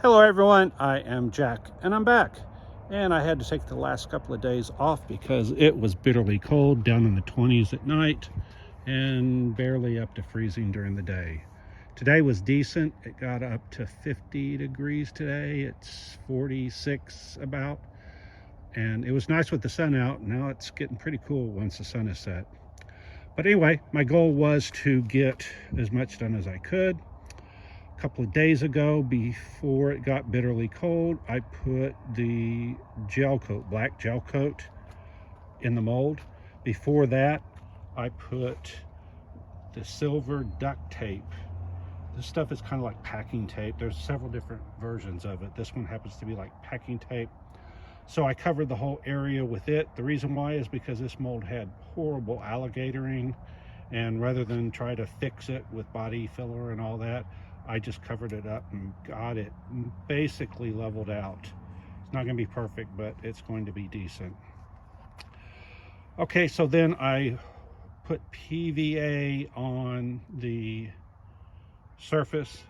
Hello everyone, I am Jack and I'm back. And I had to take the last couple of days off because it was bitterly cold, down in the 20s at night and barely up to freezing during the day. Today was decent. It got up to 50 degrees today. It's 46 about. And it was nice with the sun out. Now it's getting pretty cool once the sun is set. But anyway, my goal was to get as much done as I could. A couple of days ago, before it got bitterly cold, I put the gel coat, black gel coat, in the mold. Before that, I put the silver duct tape. This stuff is kind of like packing tape. There's several different versions of it. This one happens to be like packing tape. So I covered the whole area with it. The reason why is because this mold had horrible alligatoring, and rather than try to fix it with body filler and all that, I just covered it up and got it basically leveled out. It's not going to be perfect, but it's going to be decent. Okay, so then I put PVA on the surface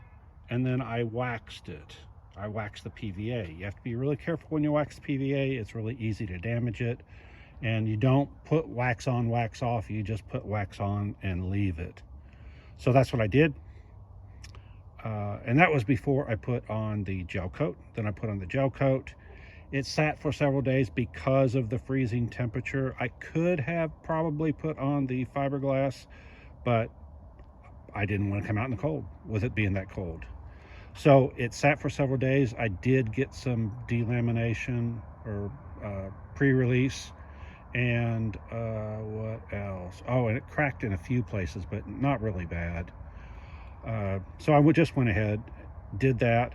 and then I waxed it. I waxed the PVA. You have to be really careful when you wax the PVA. It's really easy to damage it. And you don't put wax on, wax off. You just put wax on and leave it. So that's what I did. And that was before I put on the gel coat. Then I put on the gel coat. It sat for several days because of the freezing temperature. I could have probably put on the fiberglass, but I didn't want to come out in the cold with it being that cold. So it sat for several days. I did get some delamination or pre-release. And what else? Oh, and it cracked in a few places, but not really bad. So I just went ahead, did that,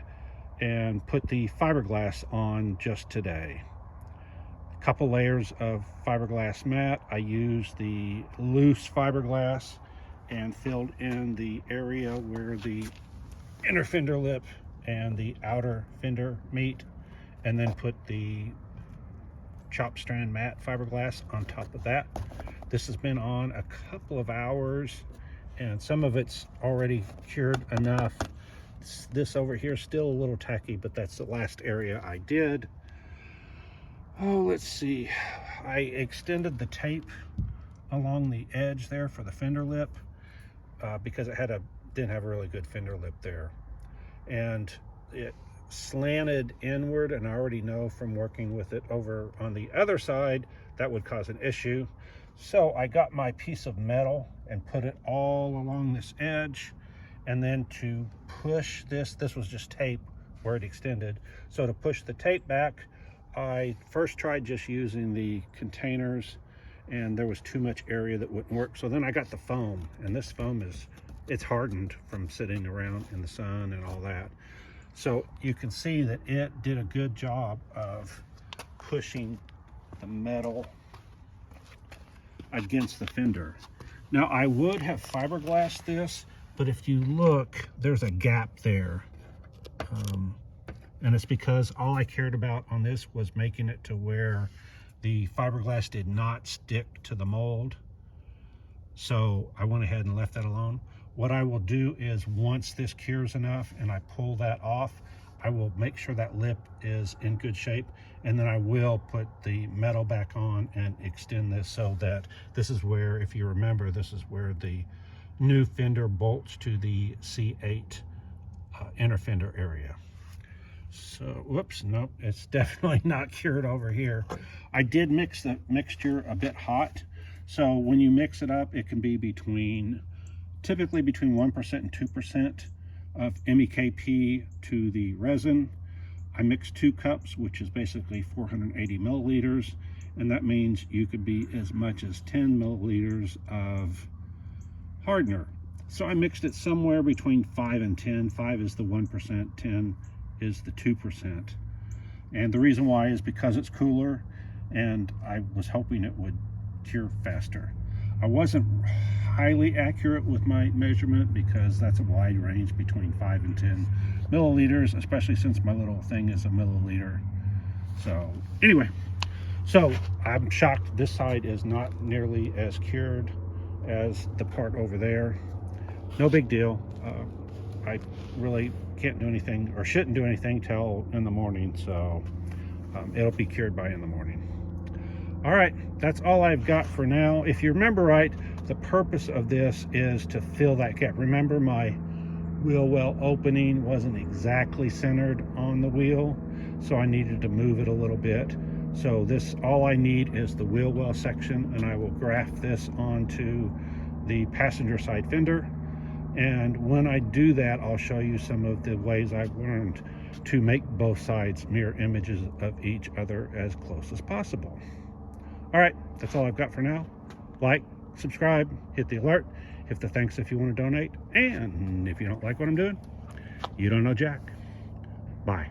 and put the fiberglass on just today. A couple layers of fiberglass mat. I used the loose fiberglass and filled in the area where the inner fender lip and the outer fender meet, and then put the chop strand matte fiberglass on top of that. This has been on a couple of hours and some of it's already cured enough. This over here is still a little tacky, but that's the last area I did. Oh, let's see. I extended the tape along the edge there for the fender lip because it didn't have a really good fender lip there, and it slanted inward, and I already know from working with it over on the other side that would cause an issue. So I got my piece of metal and put it all along this edge, and then to push this was just tape where it extended. So to push the tape back, I first tried just using the containers, and there was too much area that wouldn't work. So then I got the foam, and this foam it's hardened from sitting around in the sun and all that. So you can see that it did a good job of pushing the metal against the fender. Now I would have fiberglassed this, but if you look, there's a gap there. And it's because all I cared about on this was making it to where the fiberglass did not stick to the mold. So I went ahead and left that alone. What I will do is once this cures enough and I pull that off, I will make sure that lip is in good shape, and then I will put the metal back on and extend this so that this is where, if you remember, this is where the new fender bolts to the C8 inner fender area. So, whoops, nope, it's definitely not cured over here. I did mix the mixture a bit hot. So when you mix it up, it can be typically between 1% and 2% of MEKP to the resin. I mixed 2 cups, which is basically 480 milliliters, and that means you could be as much as 10 milliliters of hardener. So I mixed it somewhere between 5 and 10. 5 is the 1%, 10 is the 2%. And the reason why is because it's cooler, and I was hoping it would cure faster. I wasn't highly accurate with my measurement because that's a wide range between 5 and 10 milliliters, especially since my little thing is a milliliter. So anyway, so I'm shocked this side is not nearly as cured as the part over there. No big deal. I really can't do anything, or shouldn't do anything till in the morning, so it'll be cured by in the morning. All right, that's all I've got for now. If you remember right, the purpose of this is to fill that gap. Remember, my wheel well opening wasn't exactly centered on the wheel, so I needed to move it a little bit. So this, all I need is the wheel well section, and I will graft this onto the passenger side fender. And when I do that, I'll show you some of the ways I've learned to make both sides mirror images of each other as close as possible. All right, that's all I've got for now. Like, subscribe, hit the alert, hit the thanks if you want to donate, and if you don't like what I'm doing, you don't know Jack. Bye.